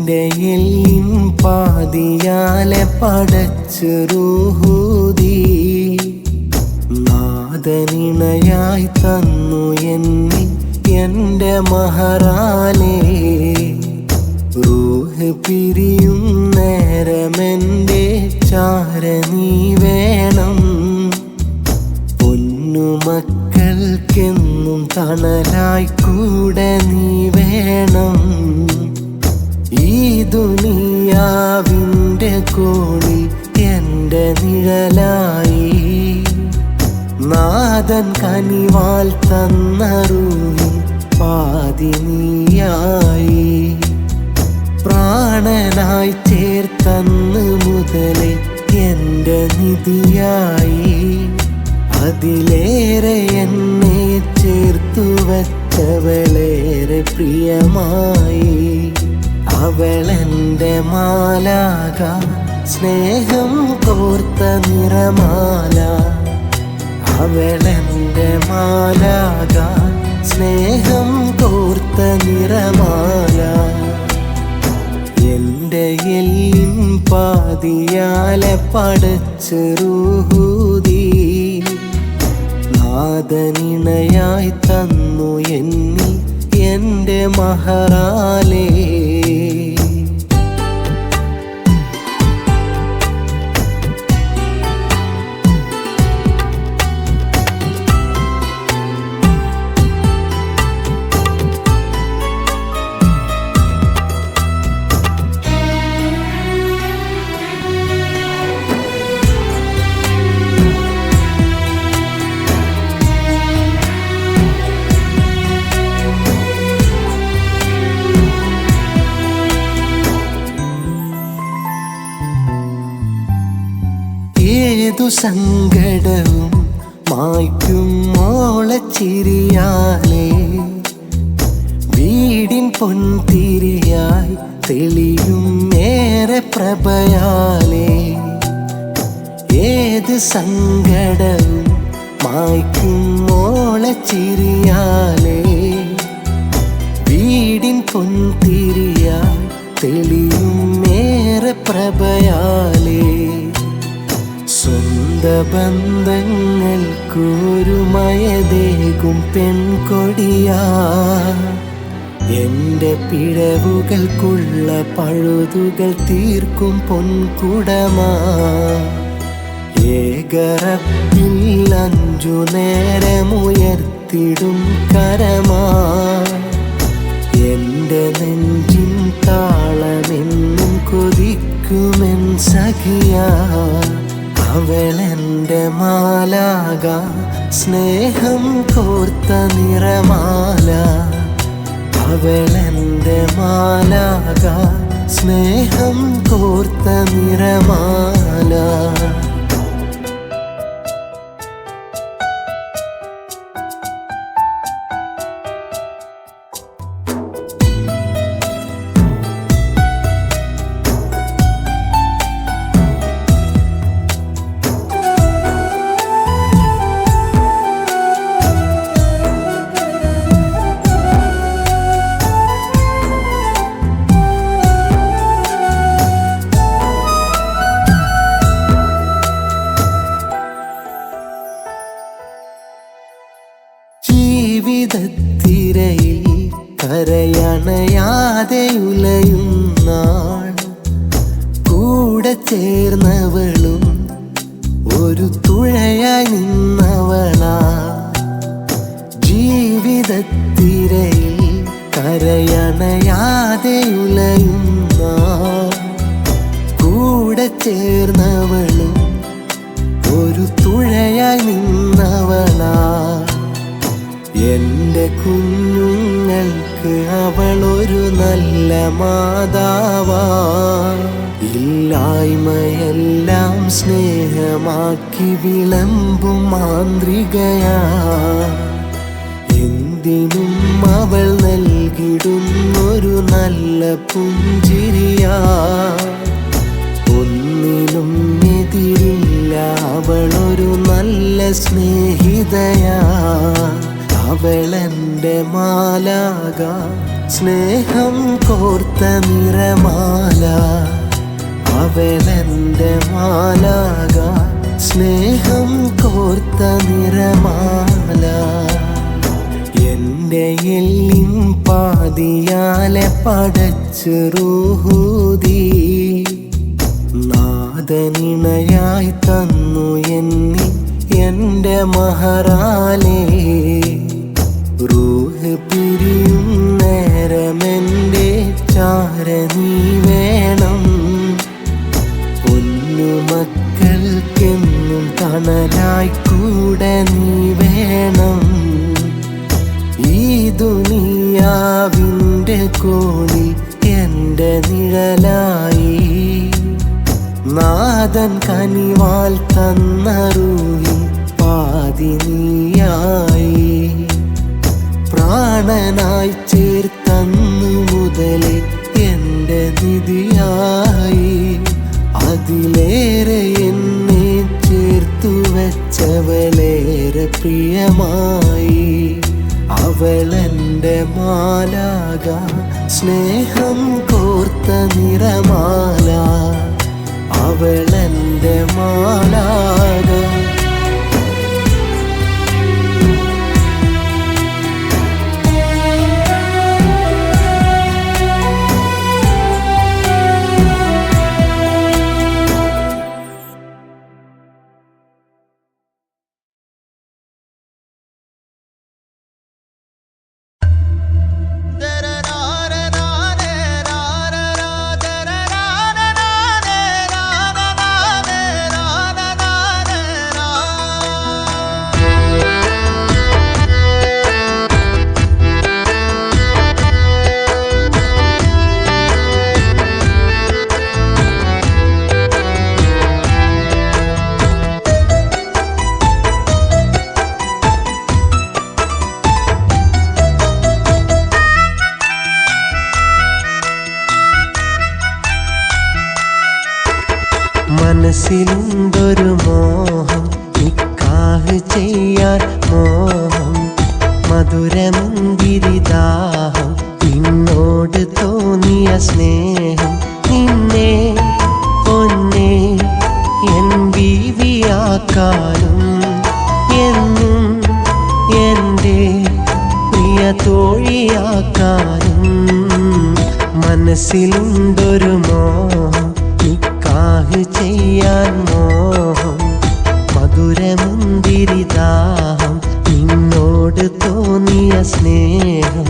എന്റെ എല്ലിൻ പാതിയാലെ പടച്ച് റൂഹൂദി നാദനിണയായി തന്നു എന്നെ എന്റെ മഹറാലേ. റൂഹ് പിരിയും നേരമെന്റെ ചാര നീ വേണം. പൊന്നുമക്കൾക്കെന്നും തണലായി കൂടെ നീ വേണം. ഈ ദുനിയാവിൻ്റെ കോണിൽ എൻ്റെ നിഴലായി നാഥൻ കനിവാൽ തന്ന റൂഹിൻ പാതി നീയായി. പ്രാണനായി ചേർത്തന്ന് മുതലേ എൻ്റെ നിധിയായി. അതിലേറെ എന്നെ ചേർത്തു വച്ചവളേറെ പ്രിയമായി. അവളെൻ്റെ മാലാക സ്നേഹം കോർത്ത നിറമാല. അവളെൻ്റെ മാലാക സ്നേഹം കോർത്ത നിറമാല. എന്റെ എല്ലിൻ പാതിയാലെ പടച്ച് റൂഹൂദി നാദനിണയായി തന്നു എന്നിൽ എന്റെ മഹറാലേ. ഏതു സങ്കടവും മായ്ക്കും മോളച്ചിരിയാലേ. വീടിൻ പൊൻതിരിയായി തെളിയും ഏറെ പ്രഭയാലേ. ഏത് സങ്കടവും മായ്ക്കും മോളച്ചിരിയാലേ. വീടിൻ പൊൻതിരിയായി തെളിയും ഏറെ പ്രഭയാലേ. സ്വന്ത ബന്ധങ്ങൾക്കൊരുമയതേകും പെൺകൊടിയാ. എന്റെ പിഴവുകൾക്കുള്ള പഴുതുകൾ തീർക്കും പൊൻകുടമാ. ഏകറപ്പിൽ 5 നേരമുയർത്തിടും കരമാ. എന്റെ നെഞ്ചിൻ താളമെന്നും കൊതിക്കുമെൻ സഖിയാ. അവളെൻ്റെ മാലാക സ്നേഹം കോർത്ത നിറമാല. അവളെൻ്റെ മാലാക സ്നേഹം കോർത്ത നിറമാല. ജീവിതത്തിരയിൽ കരയണയാതെ ഉലയും നാൾ. കൂടെ ചേർന്നവളും ഒരു തുഴയായി നിന്നവളാ. ജീവിതത്തിരയിൽ കരയണയാതെ ഉലയും നാൾ. കൂടെ ചേർന്നവളും ഒരു തുഴയായി നിന്നവളാ. എന്റെ കുഞ്ഞുങ്ങൾക്ക് അവളൊരു നല്ല മാതാവാ. ഇല്ലായ്മയെല്ലാം സ്നേഹമാക്കി വിളമ്പും മാന്ത്രികയാ. എന്തിനും അവൾ നൽകിടുന്നൊരു നല്ല പുഞ്ചിരിയാ. ഒന്നിനും എതിരില്ല അവളൊരു നല്ല സ്നേഹിതയാ. അവളെൻ്റെ മാലാക സ്നേഹം കോർത്ത നിറമാല അവളെന്റെ മാലാക സ്നേഹം കോർത്ത നിറമാല എന്റെ എല്ലിൻ പാതിയാലെ പടച്ചു റൂഹൂദി നാദനിണയായി തന്നു എന്നി എന്റെ മഹറാലേ റൂഹ് പിരിയും നേരമെന്റെ ചാര നീ വേണം പൊന്നുമക്കൾക്കെന്നും തണലായി കൂടെ നീ വേണം ഈ ദുനിയാവിൻ്റെ കോണിൽ എൻ്റെ നിഴലായി നാദൻ കനിവാൽ തന്ന റൂഹിൻ പാതി നീയായി പ്രാണനായി ചേർത്തന്നു മുതലേ എൻ്റെ നിധിയായി അതിലേറെ എന്നെ ചേർത്തു വെച്ചവളേറെ പ്രിയമായി അവളെന്റെ മാലാക സ്നേഹം കോർത്ത നിറമാല അവളെന്റെ മാലാക മനസ്സിലുണ്ടൊരു മോഹം നിക്കാഹ് ചെയ്യാൻ മോഹം മധുരമുന്തിരിദാഹം നിന്നോട് തോന്നിയ സ്നേഹം നിന്നെ പൊന്നെ എൻ ബീവിയാക്കാനും എന്നും എൻ്റെ പ്രിയ തോഴിയാക്കാനും മനസ്സിലുണ്ടൊരു മോഹം നിക്കാഹ് ചെയ്യാൻ മോഹം മധുരമുന്തിരിദാഹം നിന്നോട് തോന്നിയ സ്നേഹം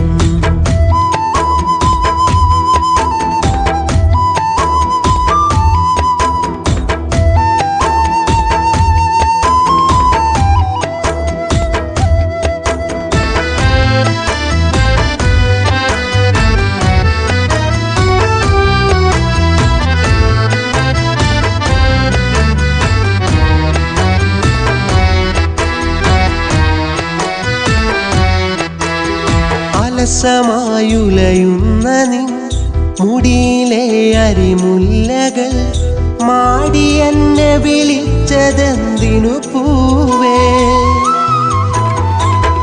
സമായുലയുന്ന നിൻ മുടിയിലെ അരിമുല്ലകൾ മാടി എന്നെ വിളിച്ചതെന്തിനു പൂവേ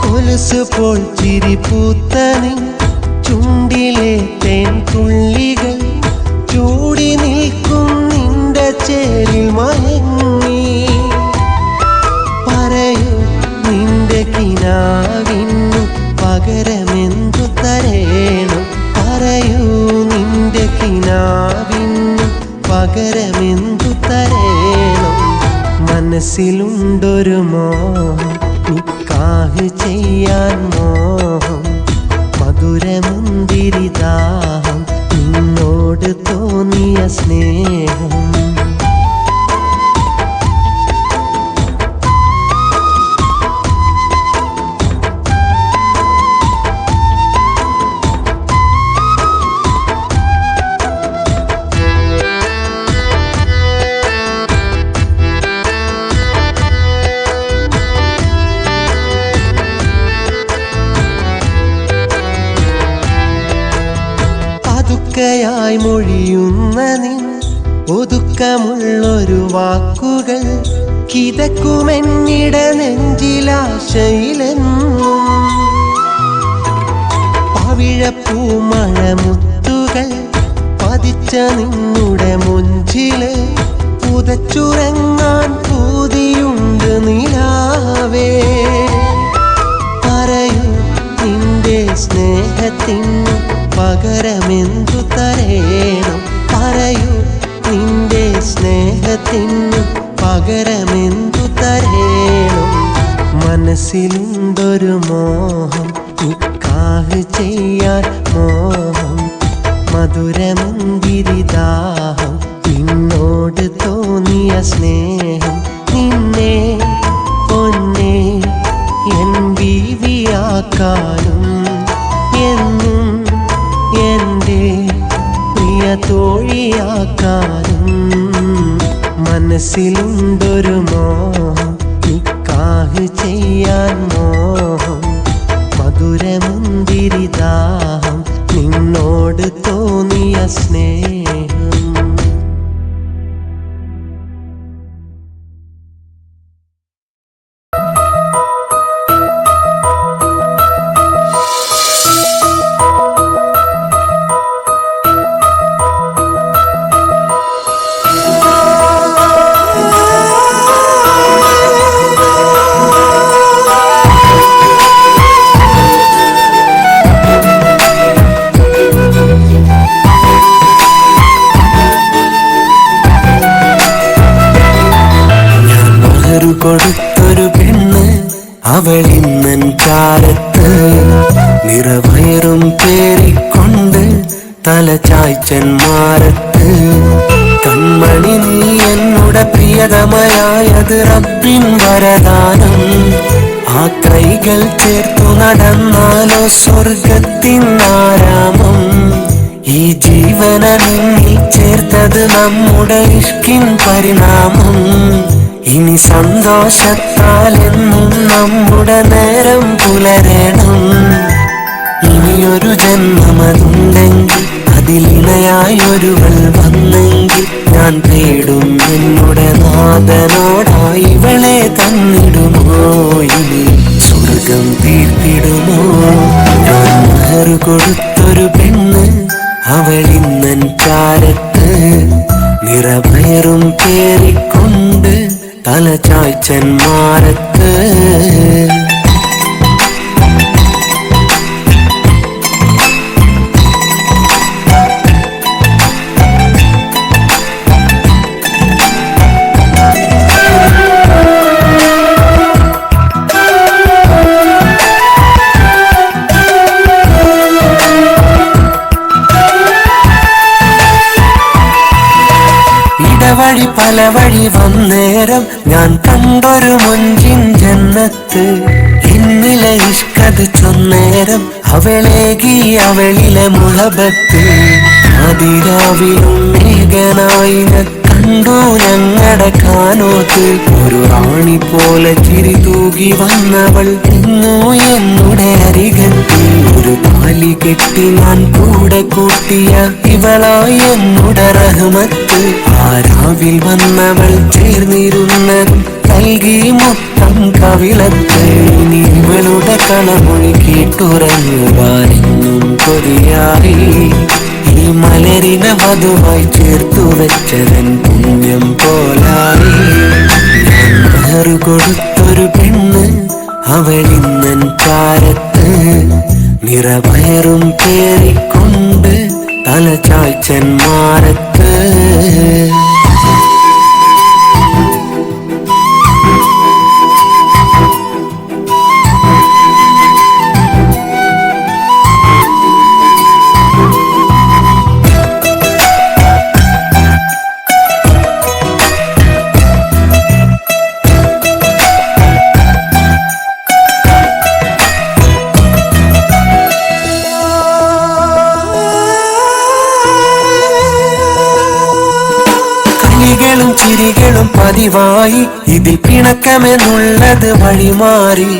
കൊലുസ് പോൽ ചിരിപ്പൂത്ത നിൻ ചുണ്ടിലെ തേൻ തുള്ളികൾ ചൂടി നിൽക്കും നിന്റെ ചേരിൽ മയങ്ങി പറയൂ നിന്റെ കിനാവിന്നു പകരമെന്തു തരേണം പറയൂ നിന്റെ കിനാവിന്നു പകരമെന്തു തരേണം മനസ്സിലുണ്ടൊരു മോഹം നിക്കാഹ് ചെയ്യാൻ മോഹം മധുരമുന്തിരിദാഹം നിന്നോട് തോന്നിയ സ്നേഹം ായി മൊഴിയുന്ന നിൻ ഒതുക്കമുള്ളൊരു വാക്കുകൾ കിതക്കുമെന്നിട നെഞ്ചിലാശയിലെന്നും പവിഴപ്പൂ പച്ച നിന്നുടെ മുഞ്ചില് പുതച്ചുറങ്ങാൻ പൂതിയുണ്ട് നിലാവേ. പറയൂ നിന്റെ സ്നേഹത്തിന് പകരമെന്തു തരേണം? പറയൂ നിന്റെ സ്നേഹത്തിന് പകരമെന്തു തരേണം? മനസ്സിലുണ്ടൊരു മോഹം, നിക്കാഹ് ചെയ്യാൻ മോഹം, മധുരമുന്തിരിദാഹം, നിന്നോട് തോന്നിയ സ്നേഹം, നിന്നെ പൊന്നെ എൻ ബീവിയാക്കാനും എന്നും എൻ്റെ പ്രിയ തോഴിയാക്കാനും. മനസ്സിലുണ്ടൊരു മോഹം, നിക്കാഹ് ചെയ്യാൻ മോഹം, മധുരമുന്തിരിദാഹം, നിന്നോട് തോന്നിയ സ്നേഹം. കൊടുത്തൊരു പെണ്ണ് അവളിന്നൻ കാലത്ത് നിറവയറും പേറിക്കൊണ്ട് തല ചായ്ച്ചന്മാരത്ത്. കൺമണി നീ എന്നുടെ പ്രിയതമയായത് റബ്ബിൻ വരദാനം. ആ കൈകൾ ചേർത്തു നടന്നാലോ സ്വർഗത്തിൻ ആരാമം. ഈ ജീവന നിന്നിൽ ചേർത്തത് നമ്മുടെ ഇഷ്കിൻ പരിണാമം. ഇനി സന്തോഷത്താൽ എന്നും നമ്മുടെ നേരം പുലരണം. ഇനിയൊരു ജന്മമതുണ്ടെങ്കിൽ അതിലിണയായൊരുവൾ വന്നെങ്കിൽ ഞാൻ തേടും എന്നുടെ നാഥനോടായി ഇവളെ തന്നിടുമോ? ഇനി സ്വർഗം തീർത്തിടുമോ? ഞാൻ മഹർ കൊടുത്തൊരു പെണ്ണ് അവളിന്നൻ ചാരത്ത് നിറഭയറും പേറിക്കൊണ്ട് തല ചായ്ച്ചന്മാരത്ത്. വഴി പല വഴി വന്നേരം ഞാൻ കണ്ടൊരു മൊഞ്ചിൻ ജന്നത്ത്. എന്നിലെ ഇഷ്കത് ചൊന്നേരം അവളേകി അവളിലെ മുഹബത്ത്. അതിരാവിലും മേഘനായി കണ്ടു ഞങ്ങളുടെ കാനോത്ത്. ഒരു റാണി പോലെ ചിരി തൂകി വന്നവൾ ഇന്നു എന്നുടെ അരികത്ത്. ഒരു താലി കെട്ടി ഞാൻ കൂടെ കൂട്ടിയ ഇവളായി എന്നുടെ റഹ്മത്ത്. ആരാവിൽ വന്നവൾ ചേർന്നിരുന്നതും നൽകി മൊത്തം കവിളത്ത്. ഇനി ഇവളുടെ കളമൊഴി കേട്ടുറങ്ങുവാനെന്നും കൊതിയായി. ഈ മലരിനെ വധുവായി ചേർത്തു വെച്ചതൻ പുണ്യം പോലായി. ഞാൻ മഹർ കൊടുത്തൊരു പെണ്ണ് അവളിന്നൻ ചാരത്ത് നിറഭയറും പേറിക്കൊണ്ട് തല ചായ്ച്ചന്മാരത്ത്. ചിരികളും പതിവായി ഇതിൽ പിണക്കമെന്നുള്ളത് വഴിമാറി.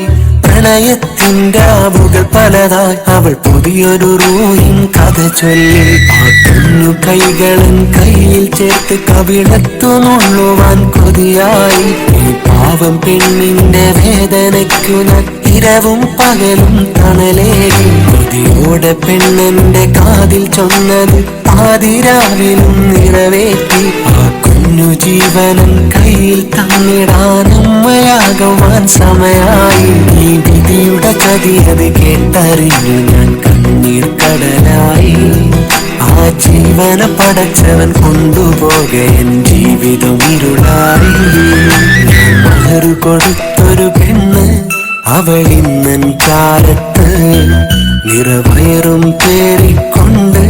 പ്രണയത്തിന്റെ ആവുകൾ പലതായി അവൾ പുതിയൊരു റൂഹിൻ കഥ ചൊല്ലി. ആ കുഞ്ഞു കൈകളൻ കയ്യിൽ ചേർത്ത് കവിളത്തു നുള്ളുവാൻ കൊതിയായി. ഈ പാവം പെണ്ണിന്റെ വേദനയ്ക്കു ഞാൻ ഇരവും പകലും തണലേകി. കൊതിയോടെ പെണ്ണെന്റെ കാതിൽ ചൊന്നത് പാതിരാവിലും നിറവേറ്റി ആ കുഞ്ഞു ജീവനം കയ്യിൽ തന്നിടാൻ അമ്മയാകുവാൻ സമയായി. ഈ വിധിയുടെ ചതിയത് കേട്ടറിഞ്ഞു ഞാൻ കണ്ണീർ കടലായി. ആ ജീവന പടച്ചവൻ കൊണ്ടുപോകൻ ജീവിതം ഇരുളായി. ഞാൻ മഹറു കൊടുത്തൊരു പെണ്ണ് അവളിന്നൻ കാലത്ത് നിറവയറും പേറിക്കൊണ്ട്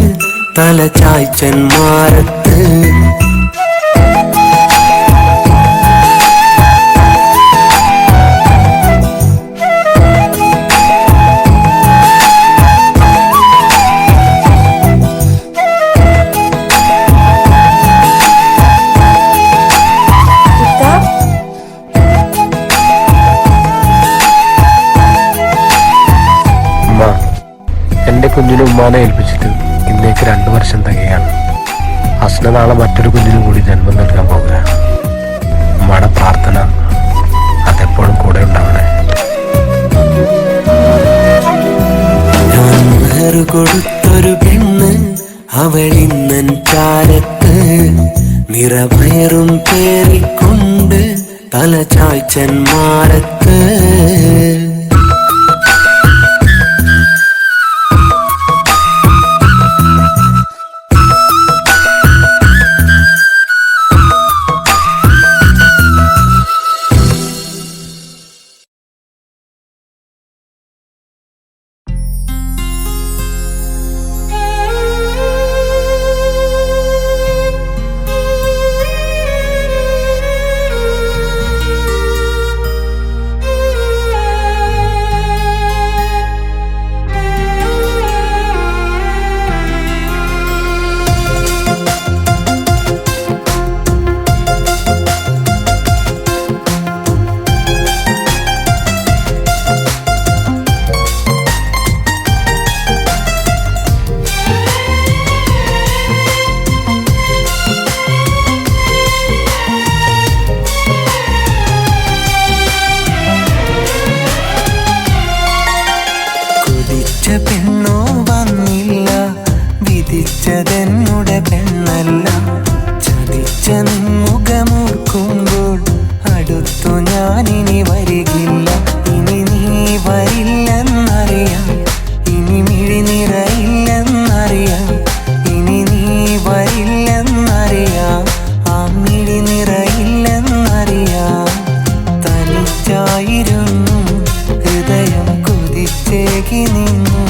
തല ചായ്ച്ചൻ മാറത്ത്. എൻ്റെ കുഞ്ഞിന് ഉമ്മാനെ ഏൽപ്പിച്ചിട്ട് ഇന്നേക്ക് 2 വർഷം തികയാണ്. ഹസ്ന നാളെ മറ്റൊരു കുഞ്ഞിനും കൂടി ജന്മം നൽകാൻ പോകുകയാണ്. ഉമ്മയുടെ പ്രാർത്ഥന അതെപ്പോഴും കൂടെ ഉണ്ടാവണേ. ഞാൻ കൊടുത്തൊരു പെണ്ണ് അവളിന്നൻ കാലത്ത് നിറവയറും പേറിക്കൊണ്ട് തല ചായ്ച്ചൻ മാറത്ത്. പെണ്ണോ വന്നില്ല, വിധിച്ചതെന്നുടെ പെണ്ണല്ല. ചതിച്ച മുഖമൂർക്കുമ്പോൾ അടുത്തു ഞാനിനി വരികില്ല. ഇനി നീ വരില്ലെന്നറിയാം, ഇനി മിഴി നിറയില്ലെന്നറിയാം. ഇനി നീ വരില്ലെന്നറിയാം, ആ മിഴി നിറയില്ലെന്നറിയാം. തനിച്ചായിരുന്നു ഹൃദയം കൊതിച്ചേകി നിന്നു.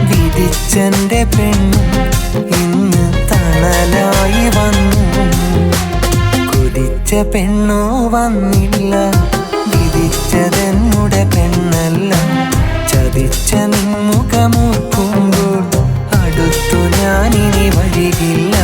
വിധിച്ചെന്റെ പെണ്ണു ഇന്ന് തണലായി വന്നു. കൊതിച്ച പെണ്ണോ വന്നില്ല, വിധിച്ചതെന്നുടെ പെണ്ണല്ല. ചതിച്ച മുഖമൂർക്കുമ്പോൾ അടുത്തു ഞാനിനി വരികില്ല.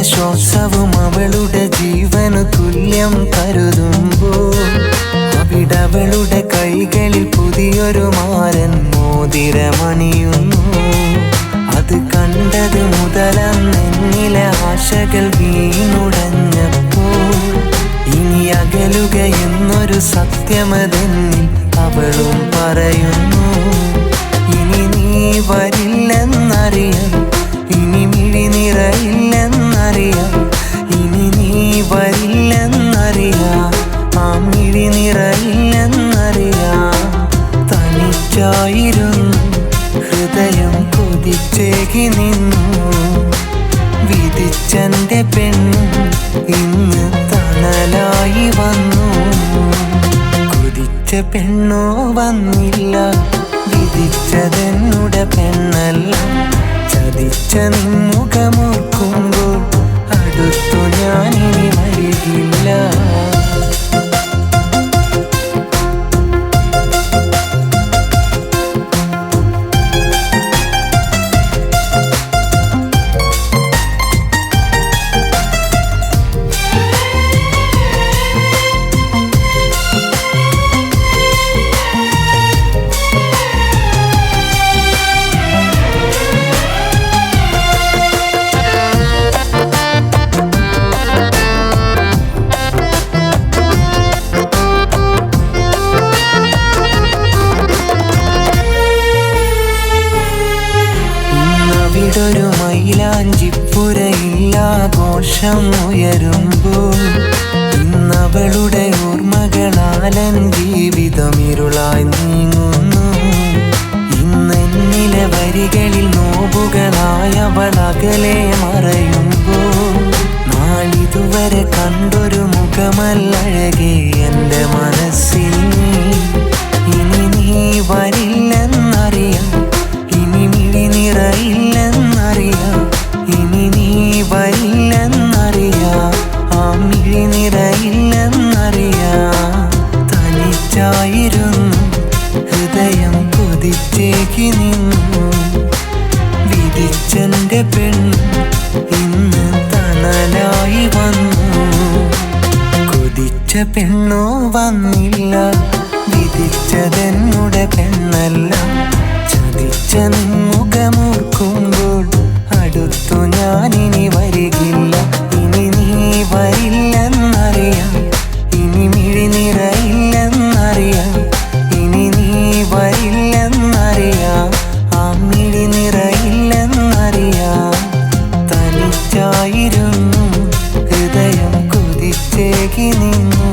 ശ്വാസവും അവളുടെ ജീവനു തുല്യം കരുതുമ്പോൾ അവിടവളുടെ കൈകളിൽ പുതിയൊരു മാരൻ മോതിരമണിയുന്നു. അത് കണ്ടത് മുതലെന്നിലെ ആശകൾ വീണുടഞ്ഞപ്പോൾ ഇനി അകലുകയെന്നൊരു സത്യമതെന്നിൽ അവളും പറയുന്നു. ഇനി നീ വരില്ലെന്നറിയാം, ഇനി മിഴി നിറയില്ലെന്നറിയാം. ഇനി നീ വരില്ലെന്നറിയാം, ആ മിഴി നിറയില്ലെന്നറിയാം. തനിച്ചായിരുന്നു ഹൃദയം കൊതിച്ചേകി നിന്നു. വിധിച്ചെന്റെ പെണ്ണു ഇന്ന് തണലായി വന്നു. കൊതിച്ച പെണ്ണോ വന്നില്ല, വിധിച്ചതെന്നുടെ പെണ്ണല്ല. ചതിച്ച മുഖമൂർക്കുമ്പോൾ അടുത്തു ആഘോഷം ഉയരുമ്പോൾ ഇന്നവളുടെ ഓർമ്മകളാലൻ ജീവിതം ഇരുളായി നീങ്ങുന്നു. ഇന്നെന്നിലെ വരികളിൽ നോവുകളായവളകലെ മറയുമ്പോൾ നാളിതുവരെ കണ്ടൊരു മുഖമല്ലഴകേ എൻ്റെ മനസ്സിൽ. ഇനി നീ വരില്ലെന്നറിയാം, ഇനി മിഴി നിറയില്ലെന്നറിയാം. ഇനി നീ വരില്ലെന്നറിയാം, ആ മിഴി നിറയില്ലെന്നറിയാം. തനിച്ചായിരുന്നു ഹൃദയം കൊതിച്ചേകി നിന്നു. വിധിച്ചെൻ്റെ പെണ്ണ് ഇന്ന് തണലായി വന്നു. കൊതിച്ച പെണ്ണോ വന്നില്ല, വിധിച്ചതെന്നുടെ പെണ്ണല്ല. ചതിച്ച നിൻമുഖമോർക്കുമ്പോൾ അടുത്തു ഞാനിനി വരികില്ല. ഇനി നീ വരില്ലെന്നറിയാം, ഇനി മിഴി നിറയില്ലെന്നറിയാം. ഇനി നീ വരില്ലെന്നറിയാം, ആ മിഴി നിറയില്ലെന്നറിയാം. തനിച്ചായിരുന്നു ഹൃദയം കൊതിച്ചേകി നിന്നു.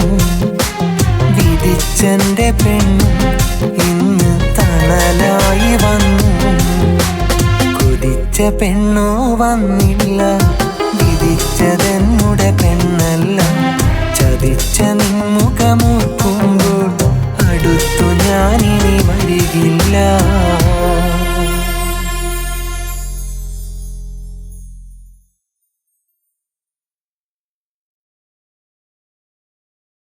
വിധിച്ചെൻ്റെ പെണ്ണ് ഇന്ന് തണലായി വന്നു. കൊതിച്ച പെണ്ണോ വന്നില്ല, വിധിച്ചത്